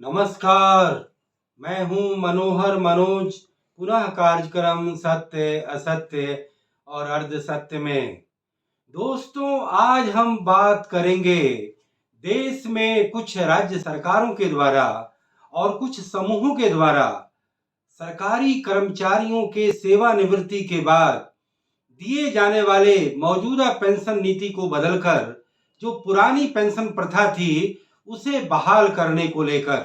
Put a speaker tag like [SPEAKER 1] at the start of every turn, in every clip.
[SPEAKER 1] नमस्कार। मैं हूं मनोहर मनोज, पुनः कार्यक्रम सत्य असत्य और अर्ध सत्य में। दोस्तों, आज हम बात करेंगे देश में कुछ राज्य सरकारों के द्वारा और कुछ समूहों के द्वारा सरकारी कर्मचारियों के सेवानिवृत्ति के बाद दिए जाने वाले मौजूदा पेंशन नीति को बदलकर जो पुरानी पेंशन प्रथा थी उसे बहाल करने को लेकर।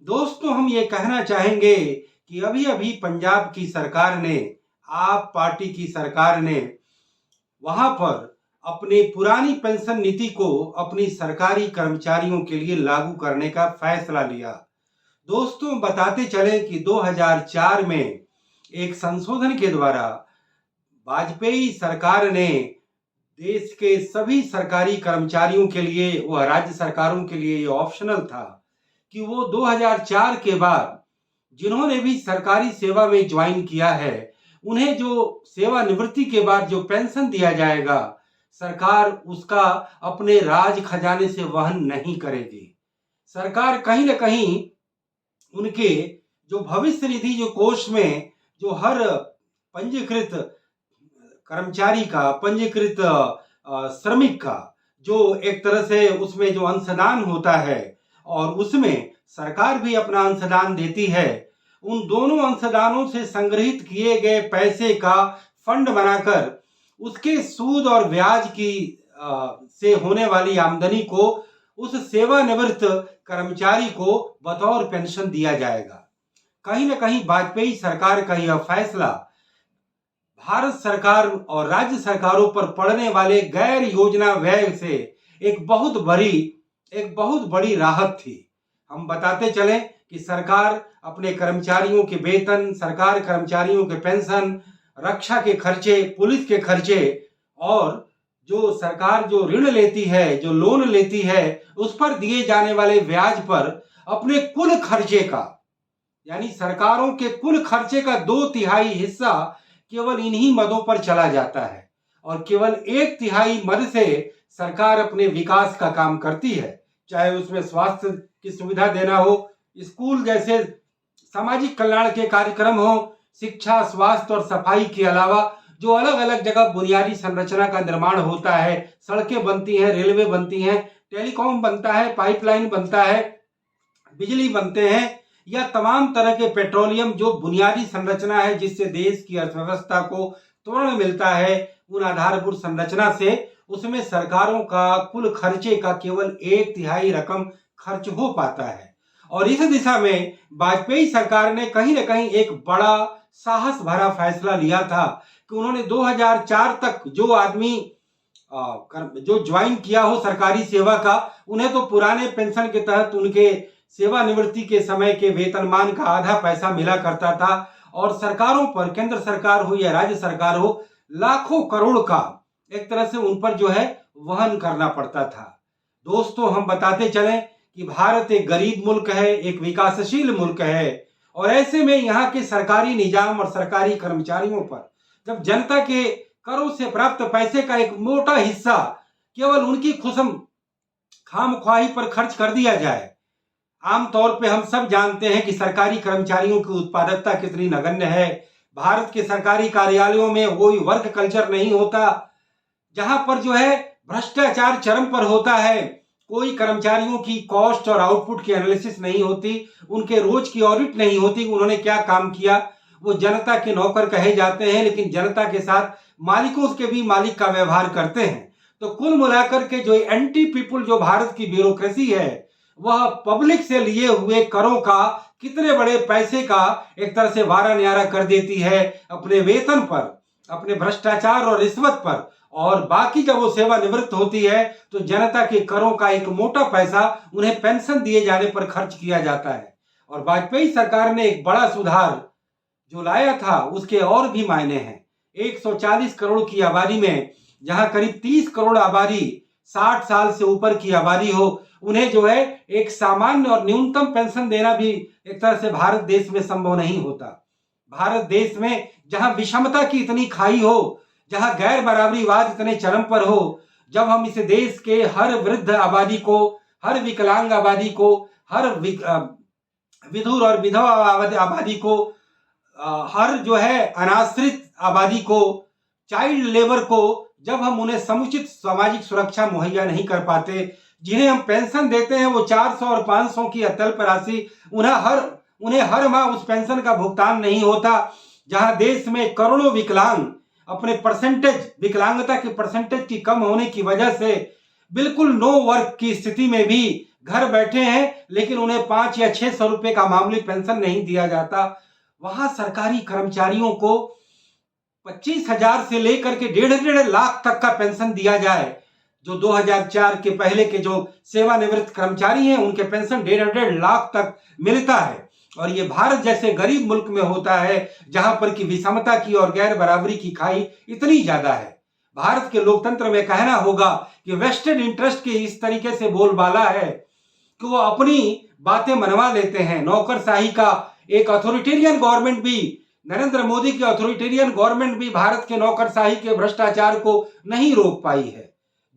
[SPEAKER 1] दोस्तों, हम ये कहना चाहेंगे कि अभी अभी पंजाब की सरकार ने, आप पार्टी की सरकार ने वहां पर अपनी पुरानी पेंशन नीति को अपनी सरकारी कर्मचारियों के लिए लागू करने का फैसला लिया। दोस्तों, बताते चले कि 2004 में एक संशोधन के द्वारा वाजपेयी सरकार ने देश के सभी सरकारी कर्मचारियों के लिए, वह राज्य सरकारों के लिए ये ऑप्शनल था कि वो 2004 के बाद जिन्होंने भी सरकारी सेवा में ज्वाइन किया है उन्हें जो सेवानिवृत्ति के बाद जो पेंशन दिया जाएगा, सरकार उसका अपने राज खजाने से वहन नहीं करेगी। सरकार कहीं न कहीं उनके जो भविष्य निधि जो कोष में जो हर पंजीकृत कर्मचारी का, पंजीकृत श्रमिक का जो एक तरह से उसमें जो अंशदान होता है और उसमें सरकार भी अपना अंशदान देती है, उन दोनों अंशदानों से संग्रहित किए गए पैसे का फंड बनाकर उसके सूद और ब्याज की से होने वाली आमदनी को उस सेवानिवृत्त कर्मचारी को बतौर पेंशन दिया जाएगा। कहीं न कहीं वाजपेयी सरकार का यह फैसला भारत सरकार और राज्य सरकारों पर पड़ने वाले गैर योजना व्यय से एक बहुत बड़ी राहत थी। हम बताते चलें कि सरकार अपने कर्मचारियों के वेतन, सरकार कर्मचारियों के पेंशन, रक्षा के खर्चे, पुलिस के खर्चे और जो सरकार जो ऋण लेती है, जो लोन लेती है, उस पर दिए जाने वाले ब्याज पर अपने कुल खर्चे का, यानी सरकारों के कुल खर्चे का 2/3 हिस्सा केवल इन्हीं मदों पर चला जाता है और केवल 1/3 मद से सरकार अपने विकास का काम करती है, चाहे उसमें स्वास्थ्य की सुविधा देना हो, स्कूल जैसे सामाजिक कल्याण के कार्यक्रम हो, शिक्षा, स्वास्थ्य और सफाई के अलावा जो अलग अलग जगह बुनियादी संरचना का निर्माण होता है, सड़कें बनती हैं, रेलवे बनती हैं, टेलीकॉम बनता है, पाइपलाइन बनता है, बिजली बनते हैं, या तमाम तरह के पेट्रोलियम जो बुनियादी संरचना है जिससे देश की अर्थव्यवस्था को त्वरण मिलता है, उन आधारभूत संरचना से उसमें सरकारों का कुल खर्चे का केवल 1/3 रकम खर्च हो पाता है। और इस दिशा में वाजपेयी सरकार ने कहीं न कहीं एक बड़ा साहस भरा फैसला लिया था कि उन्होंने 2004 तक जो आदमी जो ज्वाइन किया हो सरकारी सेवा का, उन्हें तो पुराने पेंशन के तहत उनके सेवानिवृत्ति के समय के वेतनमान का आधा पैसा मिला करता था और सरकारों पर, केंद्र सरकार हो या राज्य सरकार हो, लाखों करोड़ का एक तरह से उन पर जो है वहन करना पड़ता था। दोस्तों, हम बताते चलें कि भारत एक गरीब मुल्क है, एक विकासशील मुल्क है और ऐसे में यहाँ के सरकारी निजाम और सरकारी कर्मचारियों पर जब जनता के करों से प्राप्त पैसे का एक मोटा हिस्सा केवल उनकी खामख्वाही पर खर्च कर दिया जाए। आमतौर पे हम सब जानते हैं कि सरकारी कर्मचारियों की उत्पादकता कितनी नगण्य है। भारत के सरकारी कार्यालयों में कोई वर्क कल्चर नहीं होता, जहां पर जो है भ्रष्टाचार चरम पर होता है। कोई कर्मचारियों की कॉस्ट और आउटपुट की एनालिसिस नहीं होती, उनके रोज की ऑडिट नहीं होती, उन्होंने क्या काम किया। वो जनता के नौकर कहे जाते हैं, लेकिन जनता के साथ मालिकों के भी मालिक का व्यवहार करते हैं। तो कुल मिलाकर के जो एंटी पीपुल जो भारत की ब्यूरोक्रेसी है, वह पब्लिक से लिए हुए करों का कितने बड़े पैसे का एक तरह से वारा न्यारा कर देती है अपने वेतन पर, अपने भ्रष्टाचार और रिश्वत पर, और बाकी जब वो सेवानिवृत्त होती है तो जनता के करों का एक मोटा पैसा उन्हें पेंशन दिए जाने पर खर्च किया जाता है। और वाजपेयी सरकार ने एक बड़ा सुधार जो लाया था उसके और भी मायने हैं। 140 करोड़ की आबादी में जहां करीब 30 करोड़ आबादी 60 साल से ऊपर की आबादी हो, उन्हें जो है एक सामान्य और न्यूनतम पेंशन देना भी एक तरह से भारत देश में संभव नहीं होता। भारत देश में जहां विषमता की इतनी खाई हो, जहां गैर बराबरीवाद इतने चरम पर हो, जब हम इस देश के हर वृद्ध आबादी को, हर विकलांग आबादी को, हर विधुर और विधवा आबादी को, हर जो है अनाश्रित आबादी को, चाइल्ड लेबर को, जब हम उन्हें समुचित सामाजिक सुरक्षा मुहैया नहीं कर पाते, जिन्हें हम पेंशन देते हैं वो 400 और 500 की अत्यल्प राशि, उन्हें हर माह उस पेंशन का भुगतान नहीं होता, जहां देश में करोड़ों विकलांग अपने विकलांगता के परसेंटेज की कम होने की वजह से बिल्कुल नो वर्क की स्थिति में भी घर बैठे हैं, लेकिन उन्हें 5 या 600 रुपए का मामूली पेंशन नहीं दिया जाता। वहां सरकारी कर्मचारियों को 25,000 से लेकर के 1.5 लाख तक का पेंशन दिया जाए। जो 2004 के पहले के जो सेवानिवृत्त कर्मचारी हैं उनके पेंशन 1.5 लाख तक मिलता है। और ये भारत जैसे गरीब मुल्क में होता है जहां पर की विषमता की और गैर बराबरी की खाई इतनी ज्यादा है। भारत के लोकतंत्र में कहना होगा कि वेस्टेड इंटरेस्ट की इस तरीके से बोलबाला है कि वो अपनी बातें मनवा लेते हैं। नौकरशाही का एक अथॉरिटेरियन गवर्नमेंट भी, नरेंद्र मोदी की अथॉरिटेरियन गवर्नमेंट भी भारत के नौकरशाही के भ्रष्टाचार को नहीं रोक पाई है।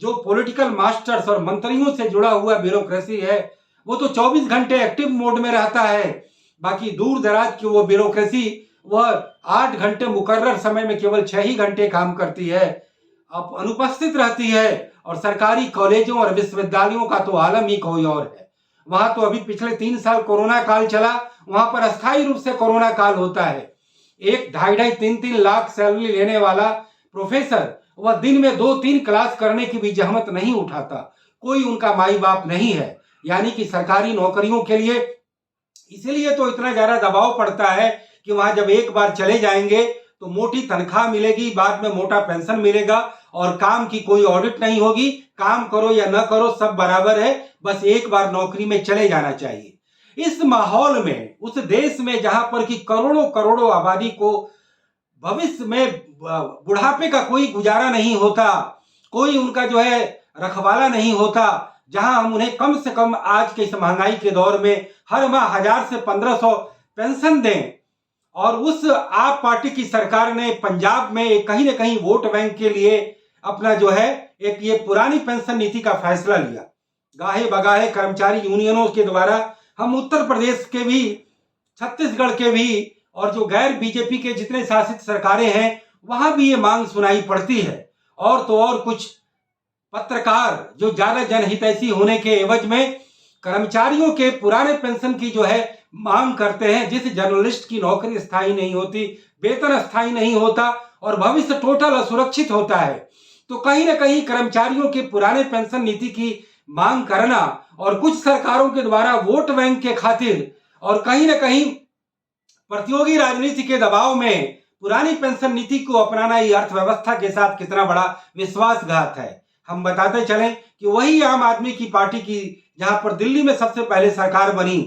[SPEAKER 1] जो पॉलिटिकल मास्टर्स और मंत्रियों से जुड़ा हुआ ब्यूरोक्रेसी है वो तो 24 घंटे एक्टिव मोड में रहता है, बाकी दूर दराज की वो ब्यूरोक्रेसी वह 8 घंटे मुकर्रर समय में केवल 6 ही घंटे काम करती है, अब अनुपस्थित रहती है। और सरकारी कॉलेजों और विश्वविद्यालयों का तो आलम ही कोई और है। वहां तो अभी पिछले 3 साल कोरोना काल चला, वहां पर अस्थायी रूप से कोरोना काल होता है। एक 2.5 3 लाख सैलरी लेने वाला प्रोफेसर वह दिन में 2-3 क्लास करने की भी जहमत नहीं उठाता, कोई उनका माई बाप नहीं है। यानी कि सरकारी नौकरियों के लिए इसलिए तो इतना ज्यादा दबाव पड़ता है कि वहां जब एक बार चले जाएंगे तो मोटी तनख्वाह मिलेगी, बाद में मोटा पेंशन मिलेगा और काम की कोई ऑडिट नहीं होगी। काम करो या न करो सब बराबर है, बस एक बार नौकरी में चले जाना चाहिए। इस माहौल में, उस देश में जहां पर कि करोड़ों करोड़ों आबादी को भविष्य में बुढ़ापे का कोई गुजारा नहीं होता, कोई उनका जो है रखवाला नहीं होता, जहां हम उन्हें कम से कम आज के इस महंगाई के दौर में हर माह 1000 से 1500 पेंशन दें। और उस आप पार्टी की सरकार ने पंजाब में कहीं ना कहीं वोट बैंक के लिए अपना जो है एक ये पुरानी पेंशन नीति का फैसला लिया। गाहे बगाहे कर्मचारी यूनियनों के द्वारा हम उत्तर प्रदेश के भी, छत्तीसगढ़ के भी और जो गैर बीजेपी के जितने शासित सरकारें हैं वहां भी ये मांग सुनाई पड़ती है। और तो और कुछ पत्रकार जो ज्यादा जनहितैषी होने के एवज में कर्मचारियों के पुराने पेंशन की जो है मांग करते हैं। जिस जर्नलिस्ट की नौकरी स्थायी नहीं होती, वेतन स्थायी नहीं होता और भविष्य टोटल असुरक्षित होता है, तो कहीं ना कहीं कर्मचारियों के पुराने पेंशन नीति की मांग करना और कुछ सरकारों के द्वारा वोट बैंक के खातिर और कहीं ना कहीं प्रतियोगी राजनीति के दबाव में पुरानी पेंशन नीति को अपनाना ये अर्थव्यवस्था के साथ कितना बड़ा विश्वासघात है। हम बताते चलें कि वही आम आदमी की पार्टी की, जहां पर दिल्ली में सबसे पहले सरकार बनी,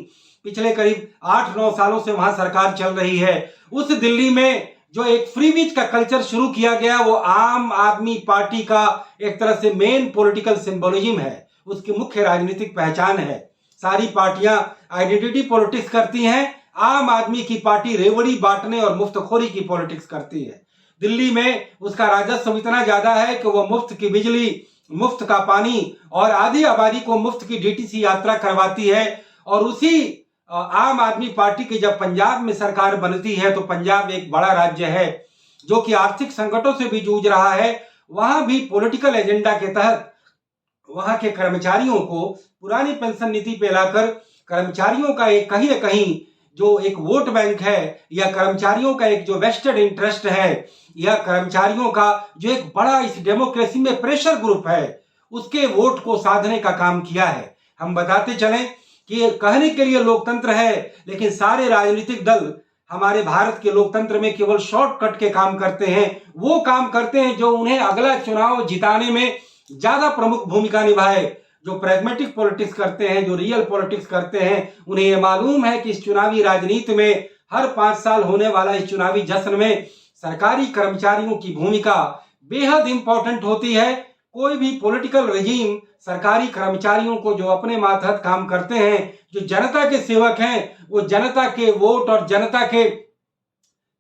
[SPEAKER 1] पिछले करीब 8-9 सालों से वहां सरकार चल रही है, उस दिल्ली में जो एक फ्रीबीज का कल्चर शुरू किया गया वो आम आदमी पार्टी का एक तरह से मेन पॉलिटिकल सिंबोलिज्म है, उसकी मुख्य राजनीतिक पहचान है। सारी पार्टियां आइडेंटिटी पॉलिटिक्स करती हैं, आम आदमी की पार्टी रेवड़ी बांटने और मुफ्तखोरी की पॉलिटिक्स करती है। दिल्ली में उसका राजस्व इतना ज्यादा है कि वो मुफ्त की बिजली, मुफ्त का पानी और आधी आबादी को मुफ्त की डीटीसी यात्रा करवाती है। और उसी आम आदमी पार्टी की जब पंजाब में सरकार बनती है तो पंजाब एक बड़ा राज्य है जो कि आर्थिक संकटों से भी जूझ रहा है, वहां भी पॉलिटिकल एजेंडा के तहत वहां के कर्मचारियों को पुरानी पेंशन नीति पे लाकर कर्मचारियों का एक कहीं ना कहीं जो एक वोट बैंक है या कर्मचारियों का एक जो वेस्टेड इंटरेस्ट है या कर्मचारियों का जो एक बड़ा इस डेमोक्रेसी में प्रेशर ग्रुप है उसके वोट को साधने का काम किया है। हम बताते चलें कि कहने के लिए लोकतंत्र है, लेकिन सारे राजनीतिक दल हमारे भारत के लोकतंत्र में केवल शॉर्टकट के काम करते हैं, वो काम करते हैं जो उन्हें अगला चुनाव जिताने में ज्यादा प्रमुख भूमिका निभाए। जो प्रैग्मेटिक पॉलिटिक्स करते हैं, जो रियल पॉलिटिक्स करते हैं, उन्हें यह मालूम है कि इस चुनावी राजनीति में हर 5 साल होने वाला इस चुनावी जश्न में सरकारी कर्मचारियों की भूमिका बेहद इंपॉर्टेंट होती है। कोई भी पॉलिटिकल रेजिम सरकारी कर्मचारियों को जो अपने मातहत काम करते हैं, जो जनता के सेवक हैं, वो जनता के वोट और जनता के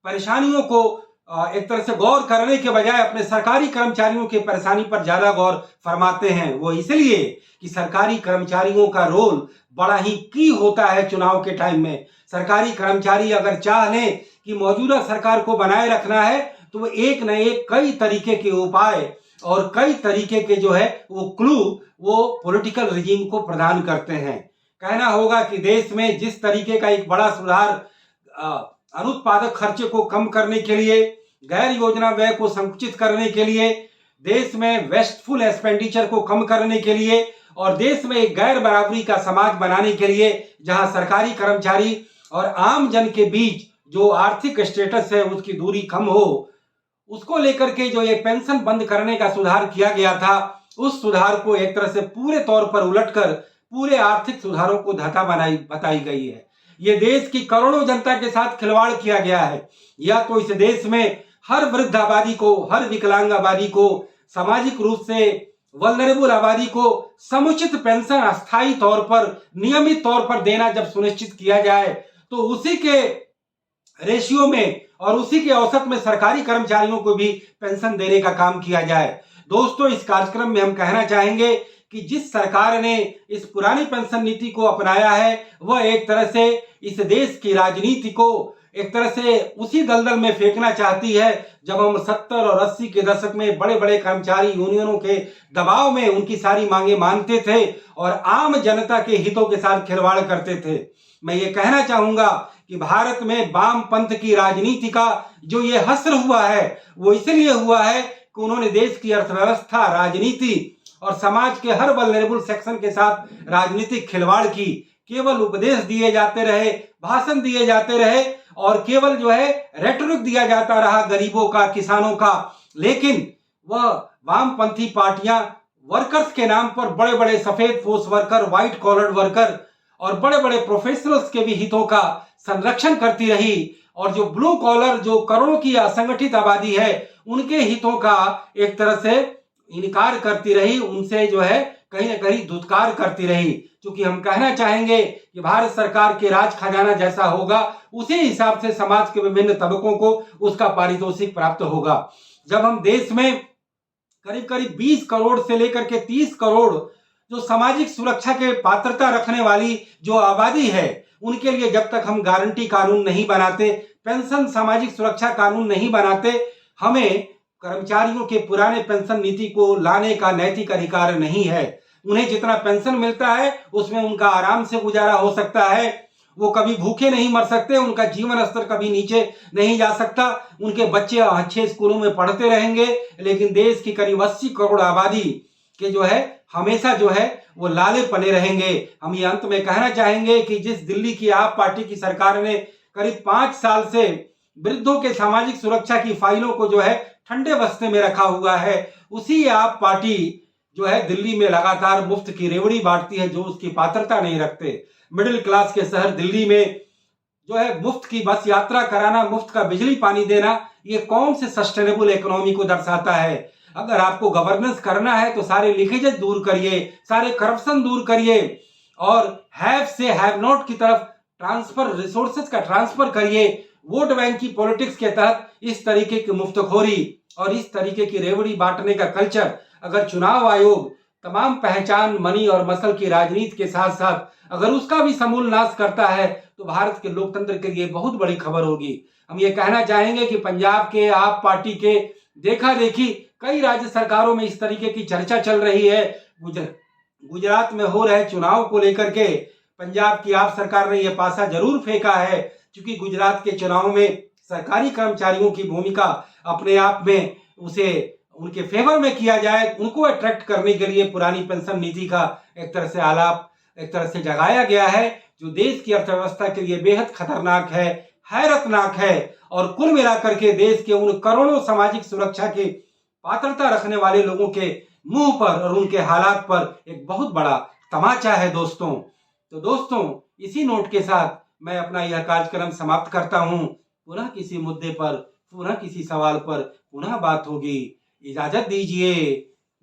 [SPEAKER 1] परेशानियों को एक तरह से गौर करने के बजाय अपने सरकारी कर्मचारियों की परेशानी पर ज्यादा गौर फरमाते हैं। वो इसलिए कि सरकारी कर्मचारियों का रोल बड़ा ही की होता है चुनाव के टाइम में। सरकारी कर्मचारी अगर चाह लें कि मौजूदा सरकार को बनाए रखना है तो वो एक न एक कई तरीके के उपाय और कई तरीके के जो है वो क्लू वो पॉलिटिकल रिजीम को प्रदान करते हैं। कहना होगा कि देश में जिस तरीके का एक बड़ा सुधार अनुत्पादक खर्चे को कम करने के लिए, गैर योजना व्यय को संकुचित करने के लिए, देश में वेस्टफुल एक्सपेंडिचर को कम करने के लिए और देश में एक गैर बराबरी का समाज बनाने के लिए, जहां सरकारी कर्मचारी और आम जन के बीच जो आर्थिक स्टेटस है उसकी दूरी कम हो, उसको लेकर के जो ये पेंशन बंद करने का सुधार किया गया था, उस सुधार को एक तरह से पूरे तौर पर उलटकर पूरे आर्थिक सुधारों को धता बताई गई है। ये देश की करोड़ों जनता के साथ खिलवाड़ किया गया है। या तो इस देश में हर वृद्ध आबादी को, हर विकलांग आबादी को, सामाजिक रूप से वल्नरेबल आबादी को समुचित पेंशन अस्थायी तौर पर, नियमित तौर पर देना जब सुनिश्चित किया जाए तो उसी के रेशियो में और उसी के औसत में सरकारी कर्मचारियों को भी पेंशन देने का काम किया जाए। दोस्तों, इस कार्यक्रम में हम कहना चाहेंगे कि जिस सरकार ने इस पुरानी पेंशन नीति को अपनाया है वह एक तरह से इस देश की राजनीति को एक तरह से उसी दलदल में फेंकना चाहती है जब हम 70 और 80 के दशक में बड़े बड़े कर्मचारी यूनियनों के दबाव में उनकी सारी मांगे मानते थे और आम जनता के हितों के साथ खिलवाड़ करते थे। मैं ये कहना चाहूंगा कि भारत में वामपंथ की राजनीति का जो ये हश्र हुआ है वो इसलिए हुआ है कि उन्होंने देश की अर्थव्यवस्था, राजनीति और समाज के हर वल्नरेबल सेक्शन के साथ राजनीतिक खिलवाड़ की। केवल उपदेश दिए जाते रहे, भाषण दिए जाते रहे और केवल जो है रेटोरिक दिया जाता रहा गरीबों का, किसानों का। लेकिन वह वामपंथी पार्टियां वर्कर्स के नाम पर बड़े बड़े सफेद post worker, white collared worker और बड़े बड़े प्रोफेशनल्स के भी हितों का संरक्षण करती रही और जो ब्लू कॉलर, जो करोड़ों की असंगठित आबादी है, उनके हितों का एक तरह से इनकार करती रही, उनसे जो है कहीं ना कहीं दुत्कार करती रही। क्योंकि हम कहना चाहेंगे कि भारत सरकार के राज खजाना जैसा होगा उसी हिसाब से समाज के विभिन्न तबकों को उसका पारितोषिक प्राप्त होगा। जब हम देश में करीब करीब 20 करोड़ से लेकर के 30 करोड़ जो सामाजिक सुरक्षा के पात्रता रखने वाली जो आबादी है, उनके लिए जब तक हम गारंटी कानून नहीं बनाते, पेंशन सामाजिक सुरक्षा कानून नहीं बनाते, हमें कर्मचारियों के पुराने पेंशन नीति को लाने का नैतिक अधिकार नहीं है। उन्हें जितना पेंशन मिलता है उसमें उनका आराम से गुजारा हो सकता है, वो कभी भूखे नहीं मर सकते, उनका जीवन स्तर कभी नीचे नहीं जा सकता, उनके बच्चे अच्छे स्कूलों में पढ़ते रहेंगे। लेकिन देश की करीब 80 करोड़ आबादी के जो है हमेशा जो है वो लाले पने रहेंगे। हम ये अंत में कहना चाहेंगे कि जिस दिल्ली की आप पार्टी की सरकार ने करीब 5 साल से वृद्धों के सामाजिक सुरक्षा की फाइलों को जो है ठंडे बस्ते में रखा हुआ है, उसी आप पार्टी जो है दिल्ली में लगातार मुफ्त की रेवड़ी बांटती है जो उसकी पात्रता नहीं रखते। मिडिल क्लास के शहर दिल्ली में जो है मुफ्त की बस यात्रा कराना, मुफ्त का बिजली पानी देना, ये कौन से सस्टेनेबल इकोनॉमी को दर्शाता है? अगर आपको गवर्नेंस करना है तो सारे लीकेजेस दूर करिए, सारे करप्शन दूर करिए और हैव से हैव नॉट की तरफ ट्रांसफर, रिसोर्सेज का ट्रांसफर करिए। वोट बैंक की पॉलिटिक्स के तहत इस तरीके की मुफ्तखोरी और इस तरीके की रेवड़ी बांटने का कल्चर अगर चुनाव आयोग तमाम पहचान, मनी और मसल की राजनीति के साथ साथ अगर उसका भी समूल नाश करता है तो भारत के लोकतंत्र के लिए बहुत बड़ी खबर होगी। हम ये कहना चाहेंगे कि पंजाब के आप पार्टी के देखा देखी कई राज्य सरकारों में इस तरीके की चर्चा चल रही है। गुजरात में हो रहे चुनाव को लेकर के पंजाब की आप सरकार ने यह पासा जरूर फेंका है, क्योंकि गुजरात के चुनाव में सरकारी कर्मचारियों की भूमिका अपने आप में उसे उनके फेवर में किया जाए, उनको अट्रैक्ट करने के लिए पुरानी पेंशन नीति का एक तरह से आलाप एक तरह से जगाया गया है, जो देश की अर्थव्यवस्था के लिए बेहद खतरनाक है, हैरतनाक है और कुल मिलाकर के देश के उन करोड़ों सामाजिक सुरक्षा की पात्रता रखने वाले लोगों के मुंह पर और उनके हालात पर एक बहुत बड़ा तमाचा है दोस्तों। तो दोस्तों, इसी नोट के साथ मैं अपना यह कार्यक्रम समाप्त करता हूं। पुनः किसी मुद्दे पर, पुनः किसी सवाल पर पुनः बात होगी। इजाजत दीजिए।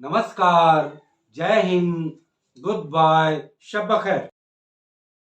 [SPEAKER 1] नमस्कार, जय हिंद, गुड बाय, शब बखैर।